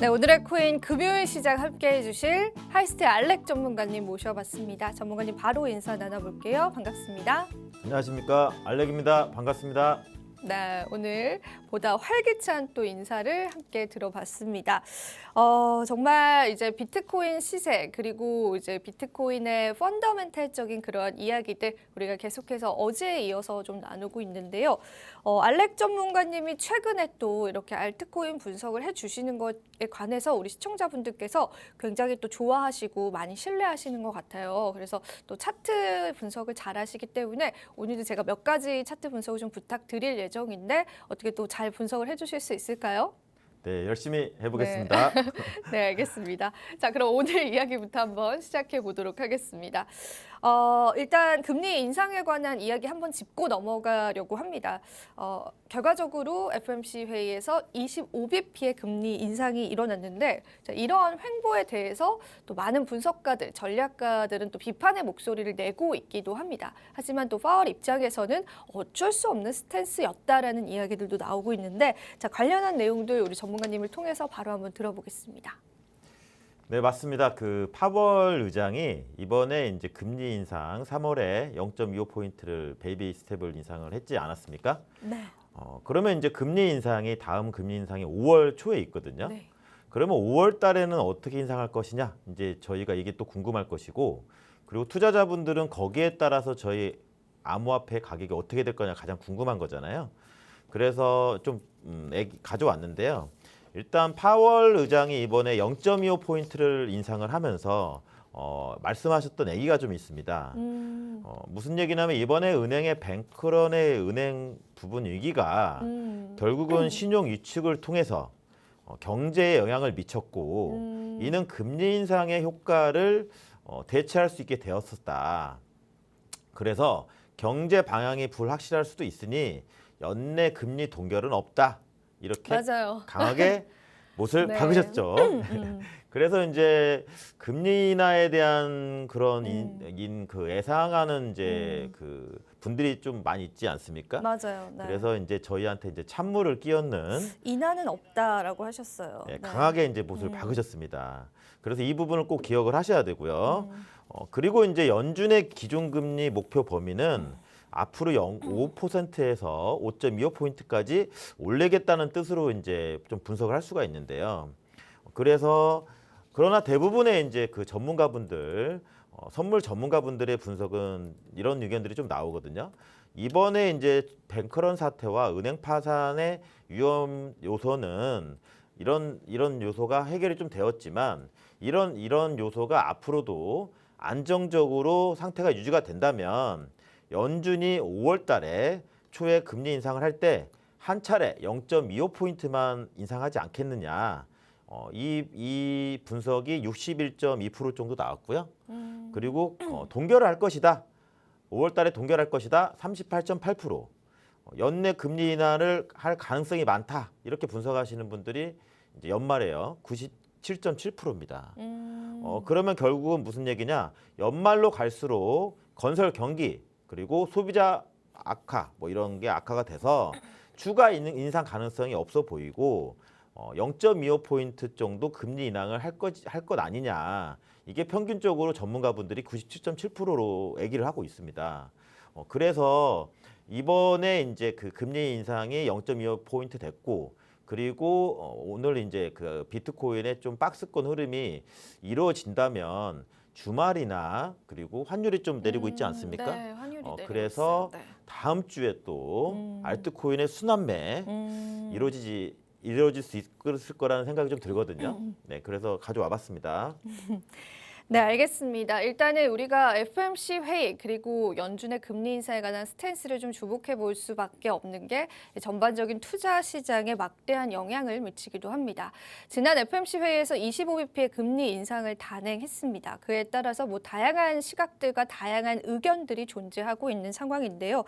네, 오늘의 코인 금요일 시장 함께해 주실 하이스트 알렉 전문가님 모셔봤습니다. 전문가님 바로 인사 나눠볼게요. 반갑습니다. 안녕하십니까, 알렉입니다. 반갑습니다. 네, 오늘 보다 활기찬 또 인사를 함께 들어봤습니다. 정말 이제 비트코인 시세 그리고 이제 비트코인의 펀더멘탈적인 그런 이야기들 우리가 계속해서 어제에 이어서 좀 나누고 있는데요. 알렉 전문가님이 최근에 또 이렇게 알트코인 분석을 해주시는 것에 관해서 우리 시청자분들께서 굉장히 또 좋아하시고 많이 신뢰하시는 것 같아요. 그래서 또 차트 분석을 잘하시기 때문에 오늘도 제가 몇 가지 차트 분석을 좀 부탁드릴 예정인데 어떻게 또 잘 분석을 해주실 수 있을까요? 네, 열심히 해보겠습니다. 네, 알겠습니다. 자, 그럼 오늘 이야기부터 한번 시작해 보도록 하겠습니다. 일단 금리 인상에 관한 이야기 한번 짚고 넘어가려고 합니다. 결과적으로 FOMC 회의에서 25bp의 금리 인상이 일어났는데 자, 이러한 횡보에 대해서 또 많은 분석가들, 전략가들은 또 비판의 목소리를 내고 있기도 합니다. 하지만 또 파월 입장에서는 어쩔 수 없는 스탠스였다라는 이야기들도 나오고 있는데 자, 관련한 내용들 우리 전문가님을 통해서 바로 한번 들어보겠습니다. 네, 맞습니다. 그 파월 의장이 이번에 이제 금리 인상 3월에 0.25포인트를 베이비 스텝을 인상을 했지 않았습니까? 네. 그러면 이제 금리 인상이 다음 금리 인상이 5월 초에 있거든요. 네. 그러면 5월 달에는 어떻게 인상할 것이냐? 이제 저희가 이게 또 궁금할 것이고, 그리고 투자자분들은 거기에 따라서 저희 암호화폐 가격이 어떻게 될 거냐 가장 궁금한 거잖아요. 그래서 좀 가져왔는데요. 일단 파월 의장이 이번에 0.25포인트를 인상을 하면서 말씀하셨던 얘기가 좀 있습니다. 무슨 얘기냐면 이번에 은행의 뱅크런의 은행 부분 위기가 결국은 신용 위축을 통해서 경제에 영향을 미쳤고 이는 금리 인상의 효과를 대체할 수 있게 되었었다. 그래서 경제 방향이 불확실할 수도 있으니 연내 금리 동결은 없다. 이렇게 맞아요. 강하게 못을 네. 박으셨죠. 그래서 이제 금리 인하에 대한 그런 그 예상하는 이제 그 분들이 좀 많이 있지 않습니까? 맞아요. 네. 그래서 이제 저희한테 이제 찬물을 끼얹는 인하는 없다라고 하셨어요. 네, 네. 강하게 이제 못을 박으셨습니다. 그래서 이 부분을 꼭 기억을 하셔야 되고요. 그리고 이제 연준의 기준금리 목표 범위는 앞으로 5%에서 5.25포인트까지 올리겠다는 뜻으로 이제 좀 분석을 할 수가 있는데요. 그래서 그러나 대부분의 이제 그 전문가분들, 선물 전문가분들의 분석은 이런 의견들이 좀 나오거든요. 이번에 이제 뱅크런 사태와 은행 파산의 위험 요소는 이런 요소가 해결이 좀 되었지만 이런 요소가 앞으로도 안정적으로 상태가 유지가 된다면 연준이 5월 달에 초에 금리 인상을 할 때 한 차례 0.25포인트만 인상하지 않겠느냐. 이 분석이 61.2% 정도 나왔고요. 그리고 동결을 할 것이다. 5월 달에 동결할 것이다. 38.8%. 연내 금리 인하를 할 가능성이 많다. 이렇게 분석하시는 분들이 이제 연말에요. 97.7%입니다. 그러면 결국은 무슨 얘기냐? 연말로 갈수록 건설 경기 그리고 소비자 악화 뭐 이런 게 악화가 돼서 추가 인상 가능성이 없어 보이고 0.25포인트 정도 금리 인상을 할 것 아니냐. 이게 평균적으로 전문가분들이 97.7%로 얘기를 하고 있습니다. 그래서 이번에 이제 그 금리 인상이 0.25포인트 됐고 그리고 오늘 이제 그 비트코인의 좀 박스권 흐름이 이루어진다면 주말이나 그리고 환율이 좀 내리고 있지 않습니까? 네, 환율이 내리고 그래서 있어요. 네. 다음 주에 또 알트코인의 순환매 이루어질 수 있을 거라는 생각이 좀 들거든요. 네, 그래서 가져와 봤습니다. 네, 알겠습니다. 일단은 우리가 FOMC 회의 그리고 연준의 금리 인상에 관한 스탠스를 좀 주목해 볼 수밖에 없는 게 전반적인 투자 시장에 막대한 영향을 미치기도 합니다. 지난 FOMC 회의에서 25bp의 금리 인상을 단행했습니다. 그에 따라서 뭐 다양한 시각들과 다양한 의견들이 존재하고 있는 상황인데요.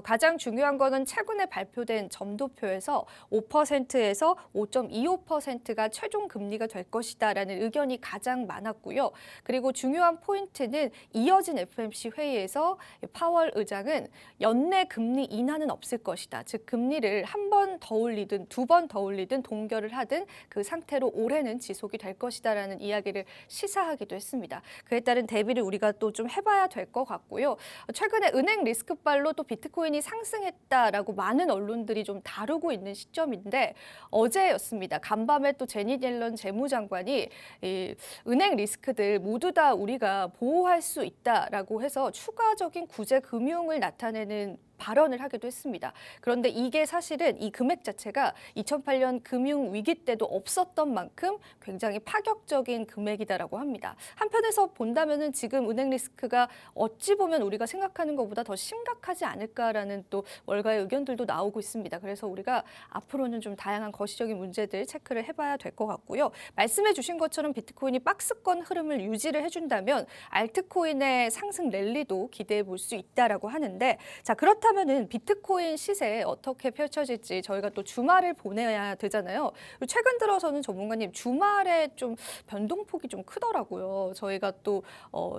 가장 중요한 거는 최근에 발표된 점도표에서 5%에서 5.25%가 최종 금리가 될 것이다라는 의견이 가장 많았고요. 그리고 중요한 포인트는 이어진 FOMC 회의에서 파월 의장은 연내 금리 인하는 없을 것이다. 즉 금리를 한 번 더 올리든 두 번 더 올리든 동결을 하든 그 상태로 올해는 지속이 될 것이다라는 이야기를 시사하기도 했습니다. 그에 따른 대비를 우리가 또 좀 해봐야 될 것 같고요. 최근에 은행 리스크발로 또 비트코인이 상승했다라고 많은 언론들이 좀 다루고 있는 시점인데 어제였습니다. 간밤에 또 제닛 옐런 재무장관이 이 은행 리스크들 모두 다 우리가 보호할 수 있다라고 해서 추가적인 구제 금융을 나타내는 발언을 하기도 했습니다. 그런데 이게 사실은 이 금액 자체가 2008년 금융 위기 때도 없었던 만큼 굉장히 파격적인 금액이다라고 합니다. 한편에서 본다면은 지금 은행 리스크가 어찌 보면 우리가 생각하는 것보다 더 심각하지 않을까라는 또 월가의 의견들도 나오고 있습니다. 그래서 우리가 앞으로는 좀 다양한 거시적인 문제들 체크를 해봐야 될 것 같고요. 말씀해주신 것처럼 비트코인이 박스권 흐름을 유지를 해준다면 알트코인의 상승 랠리도 기대해 볼 수 있다라고 하는데 자 그렇다면은 비트코인 시세 어떻게 펼쳐질지 저희가 또 주말을 보내야 되잖아요. 최근 들어서는 전문가님 주말에 좀 변동폭이 좀 크더라고요. 저희가 또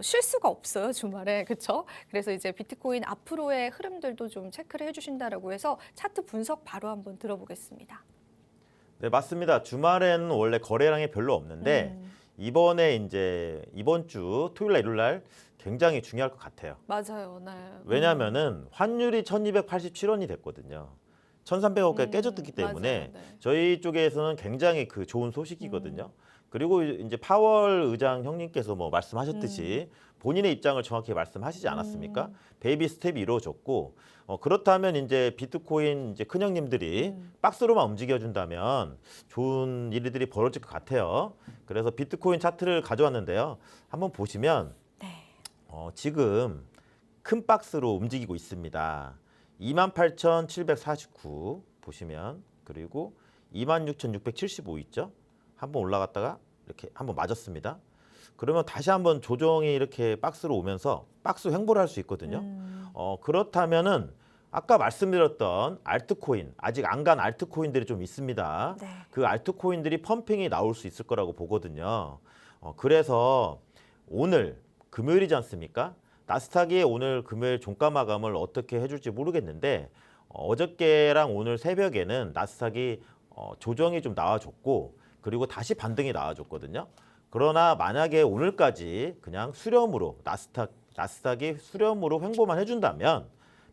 쉴 수가 없어요 주말에 그렇죠? 그래서 이제 비트코인 앞으로의 흐름들도 좀 체크를 해주신다라고 해서 차트 분석 바로 한번 들어보겠습니다. 네, 맞습니다. 주말에는 원래 거래량이 별로 없는데 이번에 이제 이번 주 토요일 날 일요일 날 굉장히 중요할 것 같아요. 맞아요. 네. 왜냐하면은 환율이 1,287원이 됐거든요. 1,300억까지 깨졌기 때문에 맞아요. 네. 저희 쪽에서는 굉장히 그 좋은 소식이거든요. 그리고 이제 파월 의장 형님께서 뭐 말씀하셨듯이 본인의 입장을 정확히 말씀하시지 않았습니까? 베이비 스텝이 이루어졌고 그렇다면 이제 비트코인 이제 큰 형님들이 박스로만 움직여준다면 좋은 일들이 벌어질 것 같아요. 그래서 비트코인 차트를 가져왔는데요. 한번 보시면 네. 지금 큰 박스로 움직이고 있습니다. 28,749 보시면 그리고 26,675 있죠. 한번 올라갔다가 이렇게 한번 맞았습니다. 그러면 다시 한번 조정이 이렇게 박스로 오면서 박스 횡보를 할 수 있거든요. 그렇다면은 아까 말씀드렸던 알트코인 아직 안 간 알트코인들이 좀 있습니다. 네. 그 알트코인들이 펌핑이 나올 수 있을 거라고 보거든요. 그래서 오늘 금요일이지 않습니까? 나스닥이 오늘 금요일 종가 마감을 어떻게 해줄지 모르겠는데 어저께랑 오늘 새벽에는 나스닥이 조정이 좀 나와줬고 그리고 다시 반등이 나와줬거든요. 그러나 만약에 오늘까지 그냥 수렴으로 나스닥이 수렴으로 횡보만 해준다면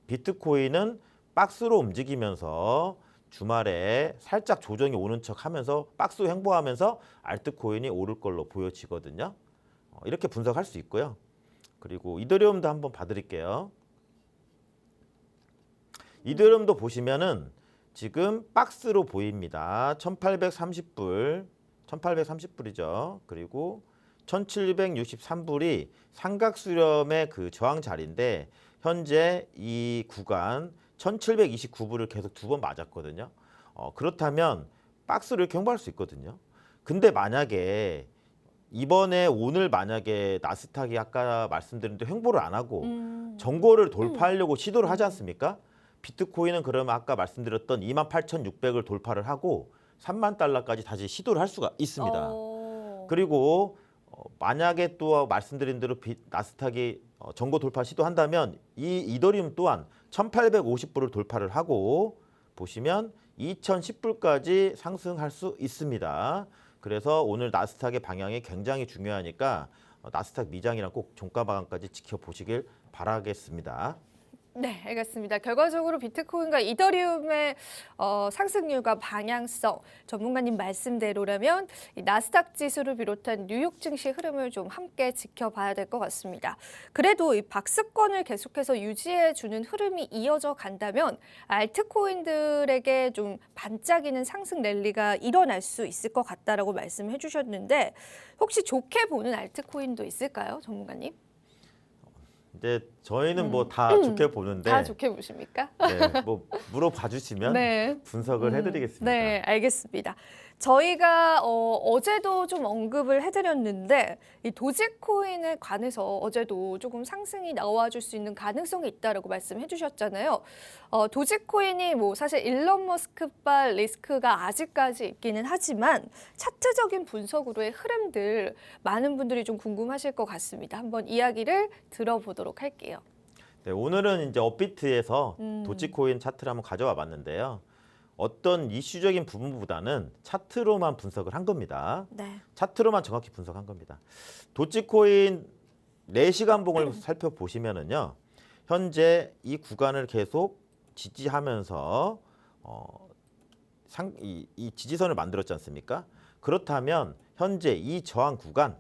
비트코인은 박스로 움직이면서 주말에 살짝 조정이 오는 척하면서 박스 횡보하면서 알트코인이 오를 걸로 보여지거든요. 이렇게 분석할 수 있고요. 그리고 이더리움도 한번 봐드릴게요. 이더리움도 보시면은 지금 박스로 보입니다. 1,830불, 1,830불이죠. 그리고 1,763불이 삼각 수렴의 그 저항 자리인데 현재 이 구간 1,729불을 계속 두 번 맞았거든요. 그렇다면 박스를 이렇게 횡보할 수 있거든요. 근데 만약에 이번에 오늘 만약에 나스닥이 아까 말씀드린 대로 횡보를 안 하고 전고를 돌파하려고 시도를 하지 않습니까? 비트코인은 그러면 아까 말씀드렸던 28,600을 돌파를 하고 3만 달러까지 다시 시도를 할 수가 있습니다. 그리고 만약에 또 말씀드린 대로 나스닥이 전고 돌파 시도한다면 이 이더리움 또한 1,850불을 돌파를 하고 보시면 2,010불까지 상승할 수 있습니다. 그래서 오늘 나스닥의 방향이 굉장히 중요하니까 나스닥 미장이랑 꼭 종가 마감까지 지켜보시길 바라겠습니다. 네, 알겠습니다. 결과적으로 비트코인과 이더리움의 상승률과 방향성 전문가님 말씀대로라면 이 나스닥 지수를 비롯한 뉴욕 증시 흐름을 좀 함께 지켜봐야 될 것 같습니다. 그래도 이 박스권을 계속해서 유지해주는 흐름이 이어져 간다면 알트코인들에게 좀 반짝이는 상승 랠리가 일어날 수 있을 것 같다라고 말씀해 주셨는데 혹시 좋게 보는 알트코인도 있을까요, 전문가님? 이제 저희는 뭐 다 좋게 보는데 다 좋게 보십니까? 네, 뭐 물어봐 주시면 네. 분석을 해드리겠습니다. 네, 알겠습니다. 저희가 어제도 좀 언급을 해드렸는데 이 도지코인에 관해서 어제도 조금 상승이 나와줄 수 있는 가능성이 있다라고 말씀해 주셨잖아요. 도지코인이 뭐 사실 일론 머스크발 리스크가 아직까지 있기는 하지만 차트적인 분석으로의 흐름들 많은 분들이 좀 궁금하실 것 같습니다. 한번 이야기를 들어보도록 할게요. 네, 오늘은 이제 업비트에서 도지코인 차트를 한번 가져와 봤는데요. 어떤 이슈적인 부분보다는 차트로만 분석을 한 겁니다. 네. 차트로만 정확히 분석한 겁니다. 도지코인 4시간 봉을 살펴보시면은요. 현재 이 구간을 계속 지지하면서 이 지지선을 만들었지 않습니까? 그렇다면 현재 이 저항 구간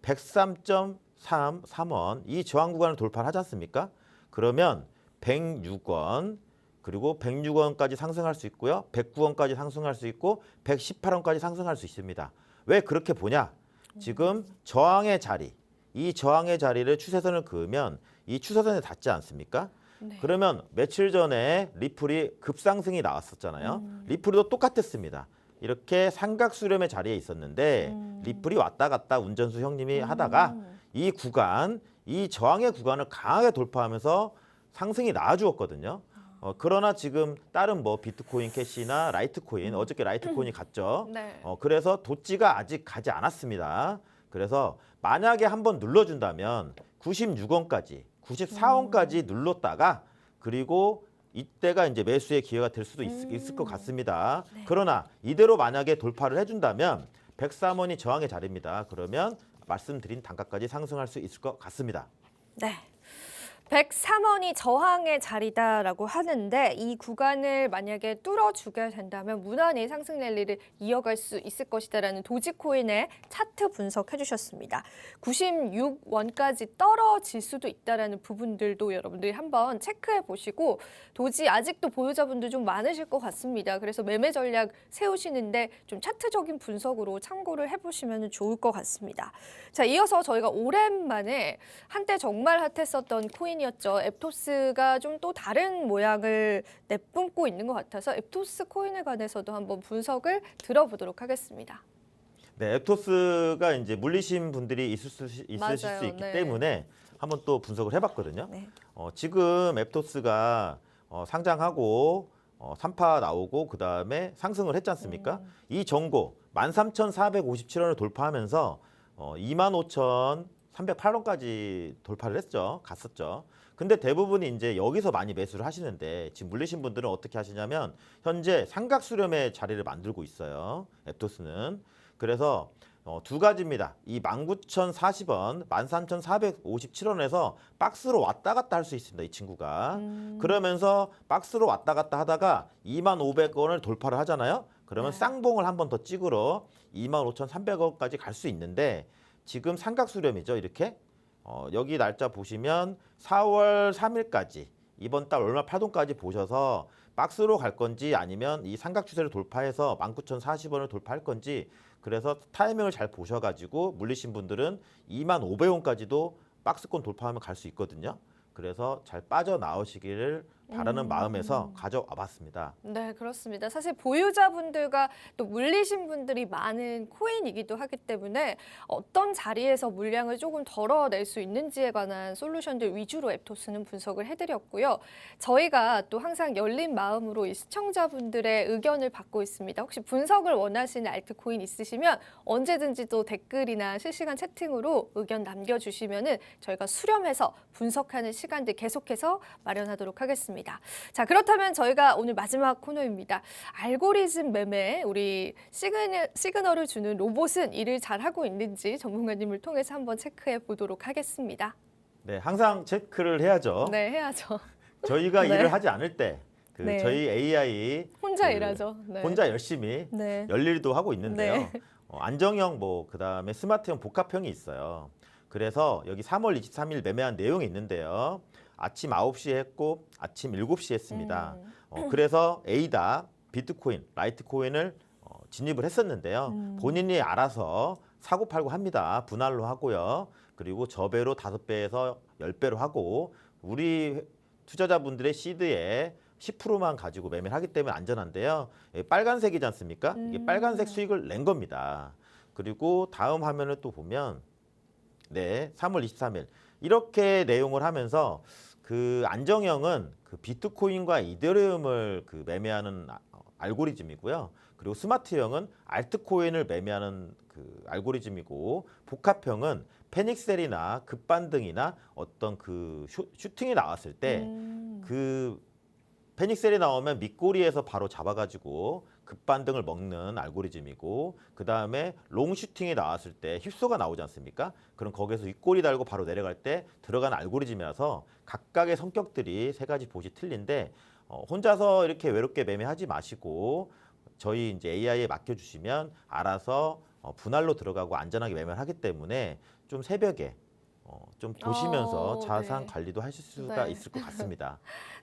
103.33원 이 저항 구간을 돌파를 하지 않습니까? 그러면 106원 그리고 106원까지 상승할 수 있고요. 109원까지 상승할 수 있고 118원까지 상승할 수 있습니다. 왜 그렇게 보냐? 지금 저항의 자리, 이 저항의 자리를 추세선을 그으면 이 추세선에 닿지 않습니까? 네. 그러면 며칠 전에 리플이 급상승이 나왔었잖아요. 리플도 똑같았습니다. 이렇게 삼각수렴의 자리에 있었는데 리플이 왔다 갔다 운전수 형님이 하다가 이 구간, 이 저항의 구간을 강하게 돌파하면서 상승이 나와주었거든요. 그러나 지금 다른 뭐 비트코인 캐시나 라이트코인, 어저께 라이트코인이 갔죠. 네. 그래서 도지가 아직 가지 않았습니다. 그래서 만약에 한번 눌러준다면 96원까지, 94원까지 눌렀다가 그리고 이때가 이제 매수의 기회가 될 수도 있을 것 같습니다. 네. 그러나 이대로 만약에 돌파를 해준다면 103원이 저항의 자리입니다. 그러면 말씀드린 단가까지 상승할 수 있을 것 같습니다. 네. 103원이 저항의 자리다라고 하는데 이 구간을 만약에 뚫어주게 된다면 무난히 상승 랠리를 이어갈 수 있을 것이다라는 도지코인의 차트 분석해 주셨습니다. 96원까지 떨어질 수도 있다라는 부분들도 여러분들이 한번 체크해 보시고 도지 아직도 보유자분들 좀 많으실 것 같습니다. 그래서 매매 전략 세우시는데 좀 차트적인 분석으로 참고를 해보시면 좋을 것 같습니다. 자, 이어서 저희가 오랜만에 한때 정말 핫했었던 코인이었죠. 앱토스가 좀 또 다른 모양을 내뿜고 있는 것 같아서 앱토스 코인에 관해서도 한번 분석을 들어보도록 하겠습니다. 네, 앱토스가 이제 물리신 분들이 있으실 맞아요. 수 있기 네. 때문에 한번 또 분석을 해봤거든요. 네. 지금 앱토스가 상장하고 3파 나오고 그 다음에 상승을 했지 않습니까? 이 전고 13,457원을 돌파하면서 25,308원까지 돌파를 했죠. 갔었죠. 근데 대부분이 이제 여기서 많이 매수를 하시는데 지금 물리신 분들은 어떻게 하시냐면 현재 삼각수렴의 자리를 만들고 있어요. 앱토스는. 그래서 두 가지입니다. 이 19,040원, 13,457원에서 박스로 왔다 갔다 할 수 있습니다. 이 친구가. 그러면서 박스로 왔다 갔다 하다가 25,500원을 돌파를 하잖아요. 그러면 네. 쌍봉을 한 번 더 찍으러 25,300원까지 갈 수 있는데 지금 삼각수렴이죠. 이렇게. 여기 날짜 보시면 4월 3일까지 이번 달 월말 파동까지 보셔서 박스로 갈 건지 아니면 이 삼각 추세를 돌파해서 19,040원을 돌파할 건지 그래서 타이밍을 잘 보셔가지고 물리신 분들은 25,500원까지도 박스권 돌파하면 갈 수 있거든요. 그래서 잘 빠져나오시기를 바라는 마음에서 가져와 봤습니다. 네, 그렇습니다. 사실 보유자분들과 또 물리신 분들이 많은 코인이기도 하기 때문에 어떤 자리에서 물량을 조금 덜어낼 수 있는지에 관한 솔루션들 위주로 앱토스는 분석을 해드렸고요. 저희가 또 항상 열린 마음으로 이 시청자분들의 의견을 받고 있습니다. 혹시 분석을 원하시는 알트코인 있으시면 언제든지 또 댓글이나 실시간 채팅으로 의견 남겨주시면은 저희가 수렴해서 분석하는 시간들 계속해서 마련하도록 하겠습니다. 자, 그렇다면 저희가 오늘 마지막 코너입니다. 알고리즘 매매, 우리 시그널을 주는 로봇은 일을 잘하고 있는지 전문가님을 통해서 한번 체크해 보도록 하겠습니다. 네, 항상 체크를 해야죠. 네, 해야죠. 저희가 네. 일을 하지 않을 때 네. 저희 AI 혼자 일하죠. 네. 혼자 열심히 네. 열일도 하고 있는데요. 네. 안정형 그다음에 스마트형 복합형이 있어요. 그래서 여기 3월 23일 매매한 내용이 있는데요. 아침 9시에 했고 아침 7시에 했습니다. 그래서 에이다, 비트코인, 라이트코인을 진입을 했었는데요. 본인이 알아서 사고 팔고 합니다. 분할로 하고요. 그리고 저배로 5배에서 10배로 하고 우리 투자자분들의 시드에 10%만 가지고 매매를 하기 때문에 안전한데요. 빨간색이지 않습니까? 이게 빨간색 수익을 낸 겁니다. 그리고 다음 화면을 또 보면 네, 3월 23일 이렇게 내용을 하면서 그 안정형은 그 비트코인과 이더리움을 그 매매하는 알고리즘이고요. 그리고 스마트형은 알트코인을 매매하는 그 알고리즘이고 복합형은 패닉셀이나 급반등이나 어떤 그 슈팅이 나왔을 때 그 패닉셀이 나오면 밑꼬리에서 바로 잡아가지고 급반등을 먹는 알고리즘이고 그 다음에 롱 슈팅이 나왔을 때 휩소가 나오지 않습니까? 그럼 거기서 윗꼬리 달고 바로 내려갈 때 들어가는 알고리즘이라서 각각의 성격들이 세 가지 보시 틀린데 혼자서 이렇게 외롭게 매매하지 마시고 저희 이제 AI에 맡겨주시면 알아서 분할로 들어가고 안전하게 매매를 하기 때문에 좀 새벽에 좀 보시면서 자산 네. 관리도 하실 수가 네. 있을 것 같습니다.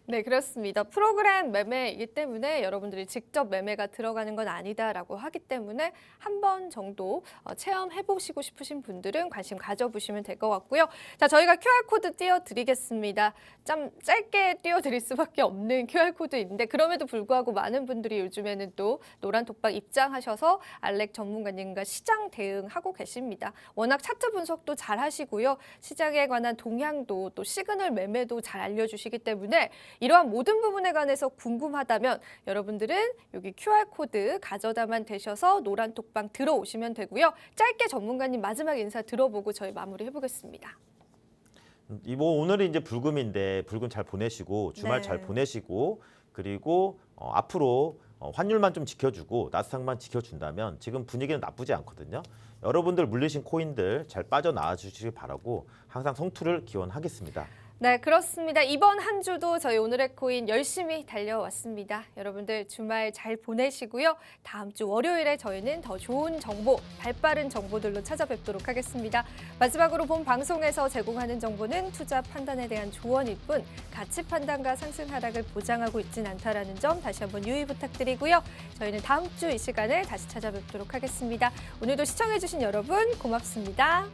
네, 그렇습니다. 프로그램 매매이기 때문에 여러분들이 직접 매매가 들어가는 건 아니다라고 하기 때문에 한 번 정도 체험해보시고 싶으신 분들은 관심 가져보시면 될 것 같고요. 자, 저희가 QR코드 띄워드리겠습니다. 좀 짧게 띄워드릴 수밖에 없는 QR코드인데 그럼에도 불구하고 많은 분들이 요즘에는 또 노란 독박 입장하셔서 알렉 전문가님과 시장 대응하고 계십니다. 워낙 차트 분석도 잘 하시고요. 시장에 관한 동향도 또 시그널 매매도 잘 알려주시기 때문에 이러한 모든 부분에 관해서 궁금하다면 여러분들은 여기 QR코드 가져다만 되셔서 노란 톡방 들어오시면 되고요. 짧게 전문가님 마지막 인사 들어보고 저희 마무리 해보겠습니다. 뭐 오늘이 이제 불금인데 불금 잘 보내시고 주말 네. 잘 보내시고 그리고 앞으로 환율만 좀 지켜주고 나스닥만 지켜준다면 지금 분위기는 나쁘지 않거든요. 여러분들 물리신 코인들 잘 빠져나와 주시길 바라고 항상 성투를 기원하겠습니다. 네, 그렇습니다. 이번 한 주도 저희 오늘의 코인 열심히 달려왔습니다. 여러분들 주말 잘 보내시고요. 다음 주 월요일에 저희는 더 좋은 정보, 발빠른 정보들로 찾아뵙도록 하겠습니다. 마지막으로 본 방송에서 제공하는 정보는 투자 판단에 대한 조언일 뿐 가치 판단과 상승 하락을 보장하고 있진 않다라는 점 다시 한번 유의 부탁드리고요. 저희는 다음 주 이 시간에 다시 찾아뵙도록 하겠습니다. 오늘도 시청해주신 여러분 고맙습니다.